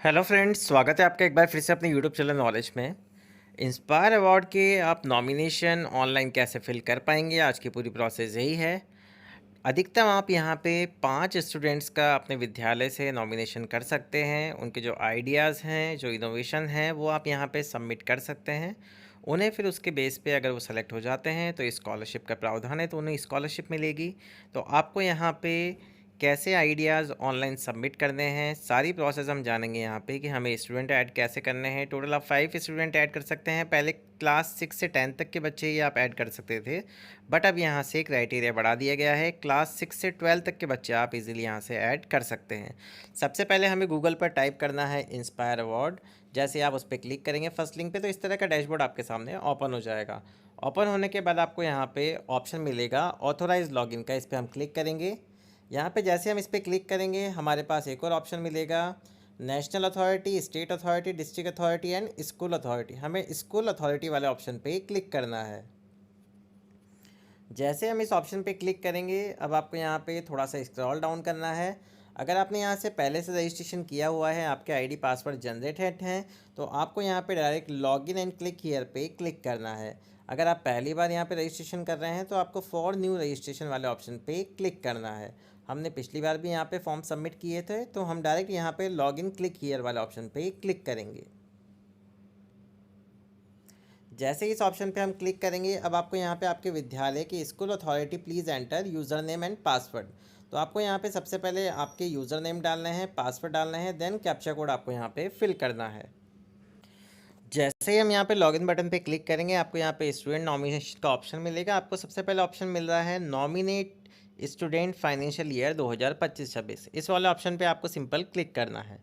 Hello friends, स्वागत है आपका एक बार फिर से अपने यूट्यूब चैनल नॉलेज में। इंस्पायर अवार्ड के आप नॉमिनेशन ऑनलाइन कैसे फिल कर पाएंगे, आज की पूरी प्रोसेस यही है। अधिकतम आप यहाँ पे 5 स्टूडेंट्स का अपने विद्यालय से नॉमिनेशन कर सकते हैं। उनके जो आइडियाज़ हैं, जो इनोवेशन हैं, वो आप यहाँ पे सबमिट कर सकते हैं। उन्हें फिर उसके बेस पे अगर वो सेलेक्ट हो जाते हैं तो स्कॉलरशिप का प्रावधान है, तो उन्हें स्कॉलरशिप मिलेगी। तो आपको यहाँ पे कैसे आइडियाज़ ऑनलाइन सबमिट करने हैं, सारी प्रोसेस हम जानेंगे यहाँ पे कि हमें स्टूडेंट ऐड कैसे करने हैं। टोटल आप 5 स्टूडेंट ऐड कर सकते हैं। पहले क्लास 6 से 10 तक के बच्चे ही आप ऐड कर सकते थे, बट अब यहाँ से क्राइटेरिया बढ़ा दिया गया है। क्लास 6 से 12 तक के बच्चे आप इजीली यहाँ से ऐड कर सकते हैं। सबसे पहले हमें गूगल पर टाइप करना है इंस्पायर अवार्ड। जैसे आप उस पर क्लिक करेंगे फर्स्ट लिंक पे, तो इस तरह का डैशबोर्ड आपके सामने ओपन हो जाएगा। ओपन होने के बाद आपको यहाँ पे ऑप्शन मिलेगा ऑथोराइज लॉगिन का, इस पर हम क्लिक करेंगे। यहाँ पे जैसे हम इस पर क्लिक करेंगे हमारे पास एक और ऑप्शन मिलेगा, national authority, state authority, district authority and school authority. हमें स्कूल अथॉरिटी वाले ऑप्शन पे क्लिक करना है। जैसे हम इस ऑप्शन पे क्लिक करेंगे, अब आपको यहाँ पे थोड़ा सा स्क्रॉल डाउन करना है। अगर आपने यहाँ से पहले से रजिस्ट्रेशन किया हुआ है, आपके आईडी पासवर्ड जनरेटेड हैं, तो आपको यहाँ पे direct login and click here पे क्लिक करना है। अगर आप पहली बार यहाँ पे रजिस्ट्रेशन कर रहे हैं तो आपको फॉर न्यू रजिस्ट्रेशन वाले ऑप्शन पे क्लिक करना है। हमने पिछली बार भी यहाँ पे फॉर्म सबमिट किए थे, तो हम डायरेक्ट यहाँ पे लॉगिन क्लिक हियर वाले ऑप्शन पे क्लिक करेंगे। जैसे ही इस ऑप्शन पे हम क्लिक करेंगे, अब आपको यहाँ पे आपके विद्यालय की school authority please enter user name and password. तो आपको यहाँ पे सबसे पहले आपके यूज़र नेम डालने हैं, पासवर्ड डालना है, देन कैप्चा कोड आपको यहाँ पे फिल करना है। जैसे ही हम यहाँ पे लॉगिन बटन पे क्लिक करेंगे, आपको यहाँ पे स्टूडेंट नॉमिनेशन का ऑप्शन मिलेगा। आपको सबसे पहले ऑप्शन मिल रहा है नॉमिनेट स्टूडेंट फाइनेंशियल ईयर 2025-26। इस वाले ऑप्शन पे आपको सिंपल क्लिक करना है।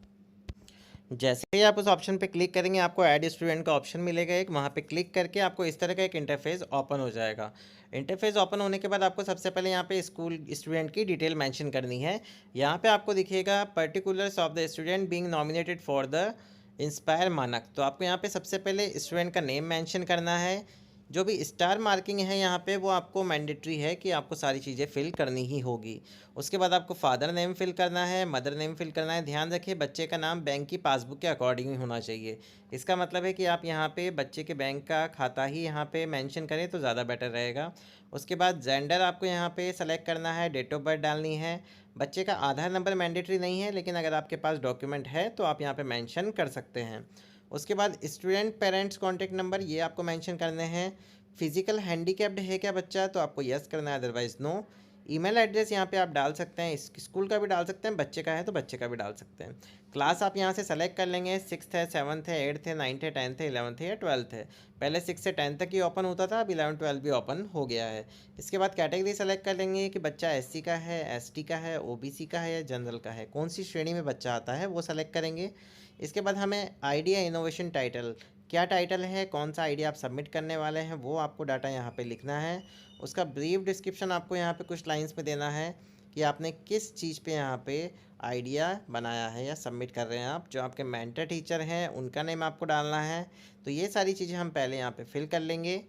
जैसे ही आप उस ऑप्शन पे क्लिक करेंगे, आपको ऐड स्टूडेंट का ऑप्शन मिलेगा एक, वहाँ पे क्लिक करके आपको इस तरह का एक इंटरफेस ओपन हो जाएगा। इंटरफेस ओपन होने के बाद आपको सबसे पहले यहाँ पे स्कूल स्टूडेंट की डिटेल मेंशन करनी है। यहाँ पे आपको दिखेगा particulars of the student being nominated for the inspire मानक। तो आपको यहाँ पे सबसे पहले स्टूडेंट का नेम मेंशन करना है। जो भी स्टार मार्किंग है यहाँ पे, वो आपको मैंडेटरी है कि आपको सारी चीज़ें फिल करनी ही होगी। उसके बाद आपको फादर नेम फिल करना है, मदर नेम फिल करना है। ध्यान रखिए, बच्चे का नाम बैंक की पासबुक के अकॉर्डिंग ही होना चाहिए। इसका मतलब है कि आप यहाँ पे बच्चे के बैंक का खाता ही यहाँ पे मेंशन करें तो ज़्यादा बेटर रहेगा। उसके बाद जेंडर आपको यहाँ पे सेलेक्ट करना है, डेट ऑफ बर्थ डालनी है। बच्चे का आधार नंबर मैंडेटरी नहीं है, लेकिन अगर आपके पास डॉक्यूमेंट है तो आप यहाँ पे मेंशन कर सकते हैं। उसके बाद स्टूडेंट पेरेंट्स कॉन्टैक्ट नंबर, ये आपको मेंशन करने हैं। फिजिकल हैंडीकैप्ड है क्या बच्चा, तो आपको यस करना है, अदरवाइज़ नो। ईमेल एड्रेस यहाँ पे आप डाल सकते हैं, स्कूल का भी डाल सकते हैं, बच्चे का है तो बच्चे का भी डाल सकते हैं। क्लास आप यहाँ से सेलेक्ट कर लेंगे, 6th है, 7th है, 8th है, 9th है, 10th है, 11th है या 12th है। पहले 6 से 10 तक ही ओपन होता था, अब 11 12 भी ओपन हो गया है। इसके बाद कैटेगरी सेलेक्ट कर लेंगे कि बच्चा एससी का है, एसटी का है, ओबीसी का है या जनरल का है, कौन सी श्रेणी में बच्चा आता है वो सेलेक्ट करेंगे। इसके बाद हमें आइडिया इनोवेशन टाइटल, क्या टाइटल है, कौन सा आइडिया आप सबमिट करने वाले हैं, वो आपको डाटा यहाँ पे लिखना है। उसका ब्रीफ डिस्क्रिप्शन आपको यहाँ पे कुछ लाइंस में देना है कि आपने किस चीज़ पे यहाँ पे आइडिया बनाया है या सबमिट कर रहे हैं आप। जो आपके मेंटर टीचर हैं उनका नेम आपको डालना है। तो ये सारी चीज़ें हम पहले यहाँ पे फिल कर लेंगे।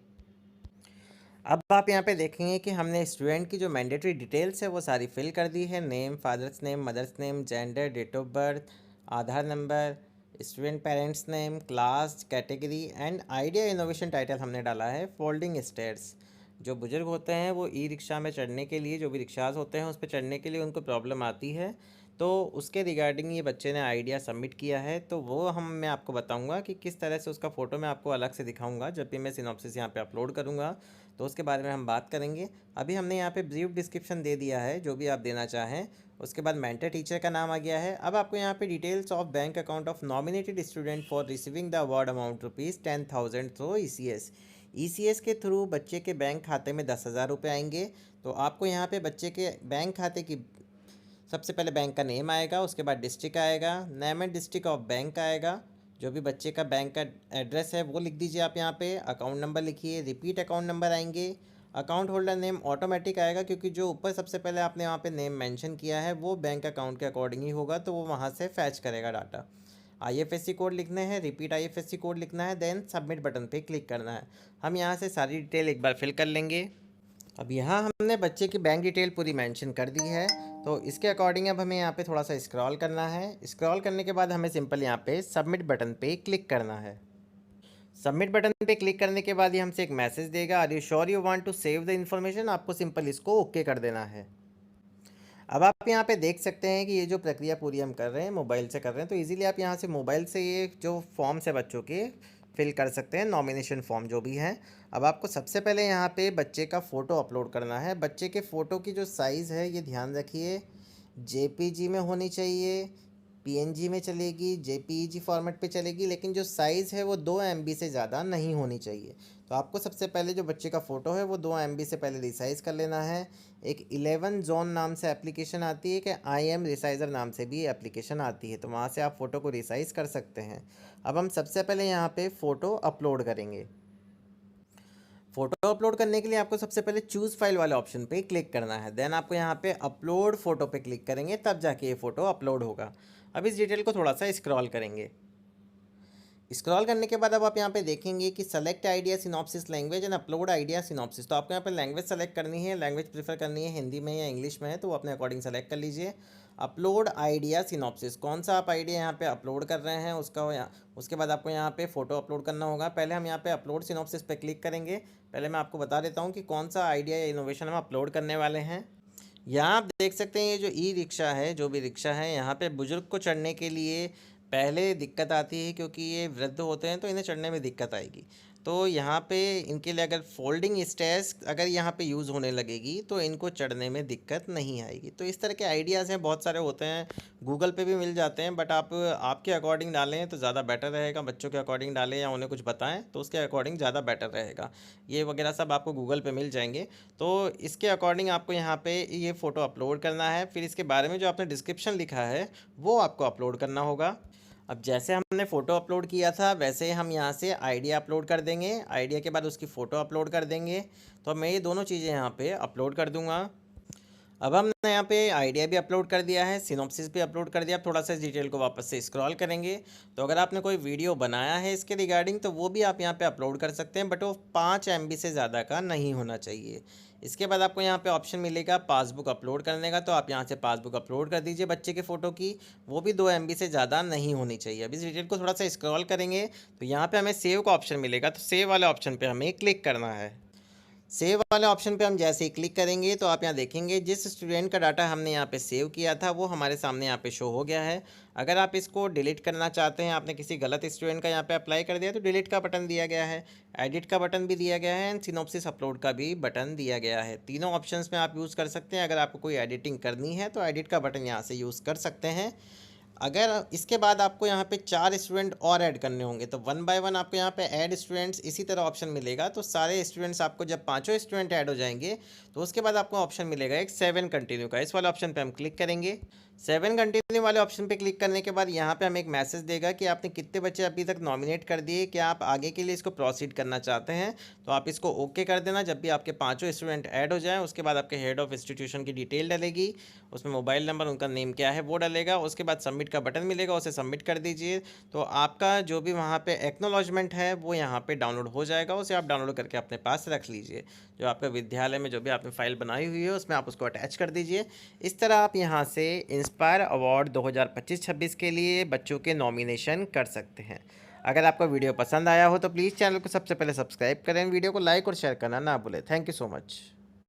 अब आप यहाँ पे देखेंगे कि हमने स्टूडेंट की जो मैंडेटरी डिटेल्स है वो सारी फिल कर दी है। Name, father's name, mother's name, gender, date of birth, Aadhaar number, student parents name, class, category and idea innovation title हमने डाला है फोल्डिंग स्टेयर्स। जो बुजुर्ग होते हैं वो ई रिक्शा में चढ़ने के लिए, जो भी रिक्शाज होते हैं उस पर चढ़ने के लिए उनको प्रॉब्लम आती है, तो उसके रिगार्डिंग ये बच्चे ने आइडिया सबमिट किया है। तो वो मैं आपको बताऊंगा कि किस तरह से उसका फ़ोटो मैं आपको अलग से दिखाऊंगा जब भी मैं सिनॉप्सिस यहाँ पे अपलोड करूँगा, तो उसके बारे में हम बात करेंगे। अभी हमने यहाँ पे ब्रीफ डिस्क्रिप्शन दे दिया है, जो भी आप देना चाहें। उसके बाद मेंटर टीचर का नाम आ गया है। अब आपको यहाँ पे details of bank account of nominated student for receiving the award amount ₹10,000 through ECS. ECS के थ्रू बच्चे के बैंक खाते में 10,000 रुपये आएंगे। तो आपको यहाँ पे बच्चे के बैंक खाते की सबसे पहले बैंक का नेम आएगा, उसके बाद डिस्ट्रिक्ट आएगा, name and district of bank आएगा। जो भी बच्चे का बैंक का एड्रेस है वो लिख दीजिए आप यहाँ पे। अकाउंट नंबर लिखिए, रिपीट अकाउंट नंबर आएंगे। अकाउंट होल्डर नेम ऑटोमेटिक आएगा, क्योंकि जो ऊपर सबसे पहले आपने वहाँ पे नेम मेंशन किया है वो बैंक अकाउंट के अकॉर्डिंग ही होगा, तो वो वहाँ से फैच करेगा डाटा। आईएफएससी कोड लिखने हैं, रिपीट आईएफएससी कोड लिखना है, देन सबमिट बटन पे क्लिक करना है। हम यहाँ से सारी डिटेल एक बार फिल कर लेंगे। अब यहाँ हमने बच्चे की बैंक डिटेल पूरी मेंशन कर दी है। तो इसके अकॉर्डिंग अब हमें यहाँ पे थोड़ा सा स्क्रॉल करना है। स्क्रॉल करने के बाद हमें सिंपल यहाँ पे सबमिट बटन पे क्लिक करना है। सबमिट बटन पे क्लिक करने के बाद ये हमसे एक मैसेज देगा, are you sure you want to save the information. आपको सिंपल इसको ओके कर देना है। अब आप यहाँ पे देख सकते हैं कि ये जो प्रक्रिया पूरी हम कर रहे हैं मोबाइल से कर रहे हैं, तो इजीली आप यहाँ से मोबाइल से ये जो फॉर्म्स है बच्चों के फिल कर सकते हैं, नॉमिनेशन फॉर्म जो भी हैं। अब आपको सबसे पहले यहाँ पे बच्चे का फ़ोटो अपलोड करना है। बच्चे के फ़ोटो की जो साइज़ है ये ध्यान रखिए, जेपीजी में होनी चाहिए, पीएनजी में चलेगी, जेपीईजी फॉर्मेट पे चलेगी, लेकिन जो साइज़ है वो 2 MB से ज़्यादा नहीं होनी चाहिए। तो आपको सबसे पहले जो बच्चे का फ़ोटो है वो 2 MB से पहले रिसाइज़ कर लेना है। एक 11 जोन नाम से एप्लीकेशन आती है कि IM रिसाइज़र नाम से भी एप्लीकेशन आती है, तो वहाँ से आप फ़ोटो को रिसाइज़ कर सकते हैं। अब हम सबसे पहले यहाँ पे फ़ोटो अपलोड करेंगे। फ़ोटो अपलोड करने के लिए आपको सबसे पहले चूज़ फाइल वाले ऑप्शन पे क्लिक करना है। देन आपको यहाँ पे अपलोड फ़ोटो पे क्लिक करेंगे, तब जाके ये फ़ोटो अपलोड होगा। अब इस डिटेल को थोड़ा सा स्क्रॉल करेंगे। स्क्रॉल करने के बाद अब आप यहाँ पे देखेंगे कि select idea synopsis language and upload idea synopsis. तो आपको यहाँ पे लैंग्वेज सेलेक्ट करनी है, लैंग्वेज प्रीफर करनी है हिंदी में या इंग्लिश में है, तो वो अपने अकॉर्डिंग सेलेक्ट कर लीजिए। अपलोड आइडिया सिनॉप्सिस, कौन सा आप आइडिया यहाँ पे अपलोड कर रहे हैं उसका उसके बाद आपको यहाँ पे फ़ोटो अपलोड करना होगा। पहले हम यहाँ पे अपलोड सिनॉप्सिस पे क्लिक करेंगे। पहले मैं आपको बता देता हूँ कि कौन सा आइडिया या इनोवेशन हम अपलोड करने वाले हैं। यहाँ आप देख सकते हैं ये जो ई रिक्शा है, जो भी रिक्शा है, यहाँ पे बुजुर्ग को चढ़ने के लिए पहले दिक्कत आती है क्योंकि ये वृद्ध होते हैं तो इन्हें चढ़ने में दिक्कत आएगी। तो यहाँ पे इनके लिए अगर फोल्डिंग स्टेयर्स अगर यहाँ पे यूज़ होने लगेगी तो इनको चढ़ने में दिक्कत नहीं आएगी। तो इस तरह के आइडियाज़ हैं, बहुत सारे होते हैं, गूगल पे भी मिल जाते हैं, बट आप आपके अकॉर्डिंग डालें तो ज़्यादा बेटर रहेगा। बच्चों के अकॉर्डिंग डालें या उन्हें कुछ बताएं तो उसके अकॉर्डिंग ज़्यादा बेटर रहेगा। ये वगैरह सब आपको गूगल पे मिल जाएंगे। तो इसके अकॉर्डिंग आपको यहाँ पे ये फ़ोटो अपलोड करना है। फिर इसके बारे में जो आपने डिस्क्रिप्शन लिखा है वो आपको अपलोड करना होगा। अब जैसे हमने फ़ोटो अपलोड किया था वैसे हम यहाँ से आइडिया अपलोड कर देंगे। आइडिया के बाद उसकी फ़ोटो अपलोड कर देंगे। तो मैं ये दोनों चीज़ें यहाँ पे अपलोड कर दूँगा। अब हमने यहाँ पे आइडिया भी अपलोड कर दिया है, सिनॉप्सिस भी अपलोड कर दिया। अब थोड़ा सा इस डिटेल को वापस से स्क्रॉल करेंगे तो अगर आपने कोई वीडियो बनाया है इसके रिगार्डिंग तो वो भी आप यहाँ पे अपलोड कर सकते हैं, बट वो 5 MB से ज़्यादा का नहीं होना चाहिए। इसके बाद आपको यहाँ पे ऑप्शन मिलेगा पासबुक अपलोड करने का, तो आप यहाँ से पासबुक अपलोड कर दीजिए बच्चे के फ़ोटो की। वो भी 2 MB से ज़्यादा नहीं होनी चाहिए। अब इस डिटेल को थोड़ा सा स्क्रॉल करेंगे तो यहाँ पर हमें सेव का ऑप्शन मिलेगा, तो सेव वाले ऑप्शन पर हमें क्लिक करना है। सेव वाले ऑप्शन पे हम जैसे ही क्लिक करेंगे तो आप यहाँ देखेंगे जिस स्टूडेंट का डाटा हमने यहाँ पे सेव किया था वो हमारे सामने यहाँ पे शो हो गया है। अगर आप इसको डिलीट करना चाहते हैं, आपने किसी गलत स्टूडेंट का यहाँ पे अप्लाई कर दिया तो डिलीट का बटन दिया गया है, एडिट का बटन भी दिया गया है एंड सिनॉप्सिस अपलोड का भी बटन दिया गया है। तीनों ऑप्शंस में आप यूज़ कर सकते हैं। अगर आपको कोई एडिटिंग करनी है तो एडिट का बटन यहाँ से यूज़ कर सकते हैं। अगर इसके बाद आपको यहाँ पे 4 स्टूडेंट और ऐड करने होंगे तो 1 बाय 1 आपको यहाँ पे ऐड स्टूडेंट्स इसी तरह ऑप्शन मिलेगा। तो सारे स्टूडेंट्स आपको जब 5 स्टूडेंट ऐड हो जाएंगे तो उसके बाद आपको ऑप्शन मिलेगा एक 7 कंटिन्यू का। इस वाले ऑप्शन पे हम क्लिक करेंगे। 7 कंटिन्यू वाले ऑप्शन पे क्लिक करने के बाद यहाँ पे हमें एक मैसेज देगा कि आपने कितने बच्चे अभी तक नॉमिनेट कर दिए, क्या आप आगे के लिए इसको प्रोसीड करना चाहते हैं। तो आप इसको ओके कर देना। जब भी आपके 5 स्टूडेंट ऐड हो जाएँ उसके बाद आपके हेड ऑफ इंस्टीट्यूशन की डिटेल डलेगी, उसमें मोबाइल नंबर, उनका नेम क्या है वो डलेगा। उसके बाद सबमिट का बटन मिलेगा, उसे सबमिट कर दीजिए। तो आपका जो भी वहाँ पे एक्नॉलेजमेंट है वो यहाँ पे डाउनलोड हो जाएगा। उसे आप डाउनलोड करके अपने पास रख लीजिए। जो आपका विद्यालय में जो भी आपने फाइल बनाई हुई है उसमें आप उसको अटैच कर दीजिए। इस तरह आप यहाँ से इंस्पायर अवार्ड 2025-26 के लिए बच्चों के नॉमिनेशन कर सकते हैं। अगर आपको वीडियो पसंद आया हो तो प्लीज़ चैनल को सबसे पहले सब्सक्राइब करें, वीडियो को लाइक और शेयर करना ना भूलें। Thank you so much.